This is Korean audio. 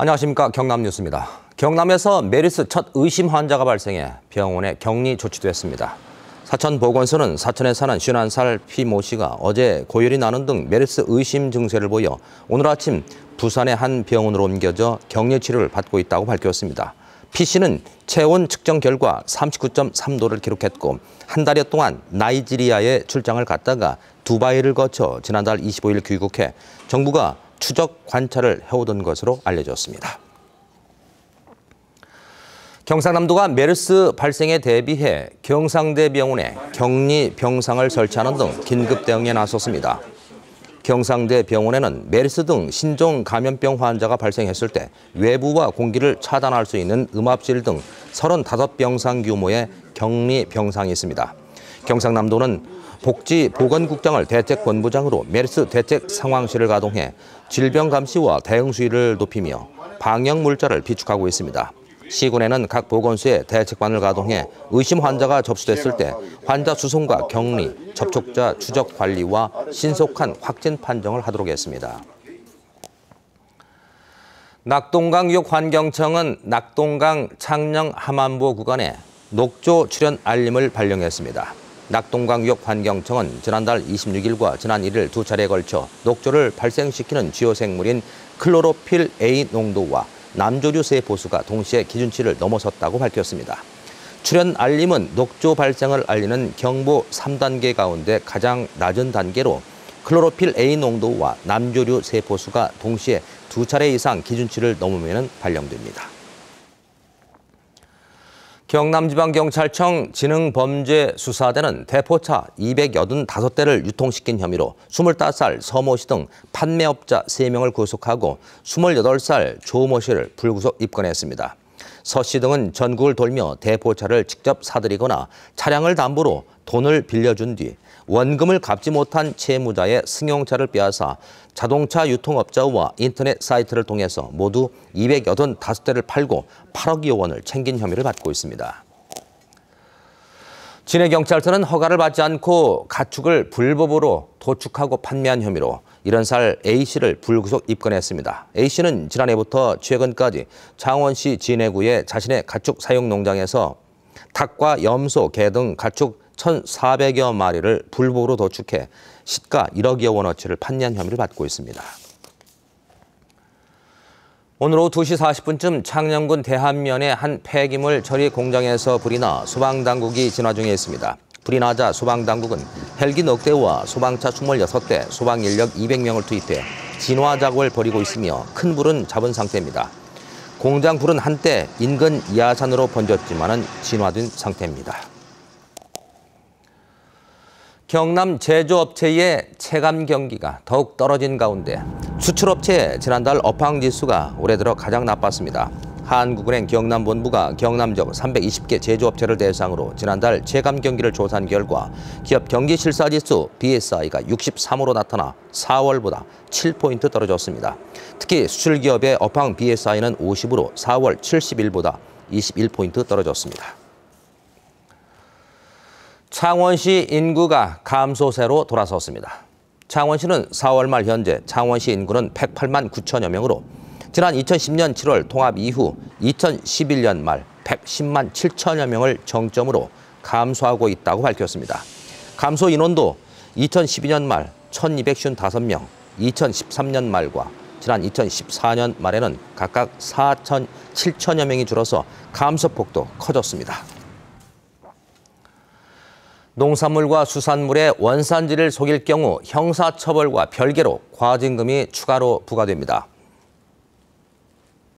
안녕하십니까. 경남뉴스입니다. 경남에서 메르스 첫 의심 환자가 발생해 병원에 격리 조치됐습니다. 사천보건소는 사천에 사는 51살 피모 씨가 어제 고열이 나는 등 메르스 의심 증세를 보여 오늘 아침 부산의 한 병원으로 옮겨져 격리 치료를 받고 있다고 밝혔습니다. 피 씨는 체온 측정 결과 39.3도를 기록했고 한 달여 동안 나이지리아에 출장을 갔다가 두바이를 거쳐 지난달 25일 귀국해 정부가 추적 관찰을 해오던 것으로 알려졌습니다. 경상남도가 메르스 발생에 대비해 경상대병원에 격리 병상을 설치하는 등 긴급 대응에 나섰습니다. 경상대병원에는 메르스 등 신종 감염병 환자가 발생했을 때 외부와 공기를 차단할 수 있는 음압실 등 35병상 규모의 격리 병상이 있습니다. 경상남도는 복지보건국장을 대책본부장으로 메르스 대책 상황실을 가동해 질병 감시와 대응 수위를 높이며 방역 물자를 비축하고 있습니다. 시군에는 각 보건소에 대책반을 가동해 의심 환자가 접수됐을 때 환자 수송과 격리, 접촉자 추적 관리와 신속한 확진 판정을 하도록 했습니다. 낙동강육환경청은 낙동강 창녕 함안보 구간에 녹조 출현 알림을 발령했습니다. 낙동강육환경청은 지난달 26일과 지난 1일 두 차례에 걸쳐 녹조를 발생시키는 주요 생물인 클로로필 A 농도와 남조류 세포수가 동시에 기준치를 넘어섰다고 밝혔습니다. 출현 알림은 녹조 발생을 알리는 경보 3단계 가운데 가장 낮은 단계로 클로로필 A 농도와 남조류 세포수가 동시에 두 차례 이상 기준치를 넘으면 발령됩니다. 경남지방경찰청 지능범죄수사대는 대포차 285대를 유통시킨 혐의로 25살 서모 씨 등 판매업자 3명을 구속하고 28살 조모 씨를 불구속 입건했습니다. 서 씨 등은 전국을 돌며 대포차를 직접 사들이거나 차량을 담보로 돈을 빌려준 뒤 원금을 갚지 못한 채무자의 승용차를 빼앗아 자동차 유통업자와 인터넷 사이트를 통해서 모두 285대를 팔고 8억여 원을 챙긴 혐의를 받고 있습니다. 진해경찰서는 허가를 받지 않고 가축을 불법으로 도축하고 판매한 혐의로 70살 A씨를 불구속 입건했습니다. A씨는 지난해부터 최근까지 창원시 진해구의 자신의 가축 사육 농장에서 닭과 염소, 개 등 가축 1,400여 마리를 불법으로 도축해 시가 1억여 원어치를 판매한 혐의를 받고 있습니다. 오늘 오후 2시 40분쯤 창녕군 대한면의 한 폐기물 처리 공장에서 불이 나 소방당국이 진화 중에 있습니다. 불이 나자 소방당국은 헬기 넉 대와 소방차 26대, 소방인력 200명을 투입해 진화 작업을 벌이고 있으며 큰 불은 잡은 상태입니다. 공장 불은 한때 인근 야산으로 번졌지만은 진화된 상태입니다. 경남 제조업체의 체감 경기가 더욱 떨어진 가운데 수출업체의 지난달 업황지수가 올해 들어 가장 나빴습니다. 한국은행 경남본부가 경남 지역 320개 제조업체를 대상으로 지난달 체감 경기를 조사한 결과 기업 경기실사지수 BSI가 63으로 나타나 4월보다 7포인트 떨어졌습니다. 특히 수출기업의 업황 BSI는 50으로 4월 71보다 21포인트 떨어졌습니다. 창원시 인구가 감소세로 돌아섰습니다. 창원시는 4월 말 현재 창원시 인구는 108만 9천여 명으로 지난 2010년 7월 통합 이후 2011년 말 110만 7천여 명을 정점으로 감소하고 있다고 밝혔습니다. 감소 인원도 2012년 말 1,255명, 2013년 말과 지난 2014년 말에는 각각 4천, 7천여 명이 줄어서 감소폭도 커졌습니다. 농산물과 수산물의 원산지를 속일 경우 형사처벌과 별개로 과징금이 추가로 부과됩니다.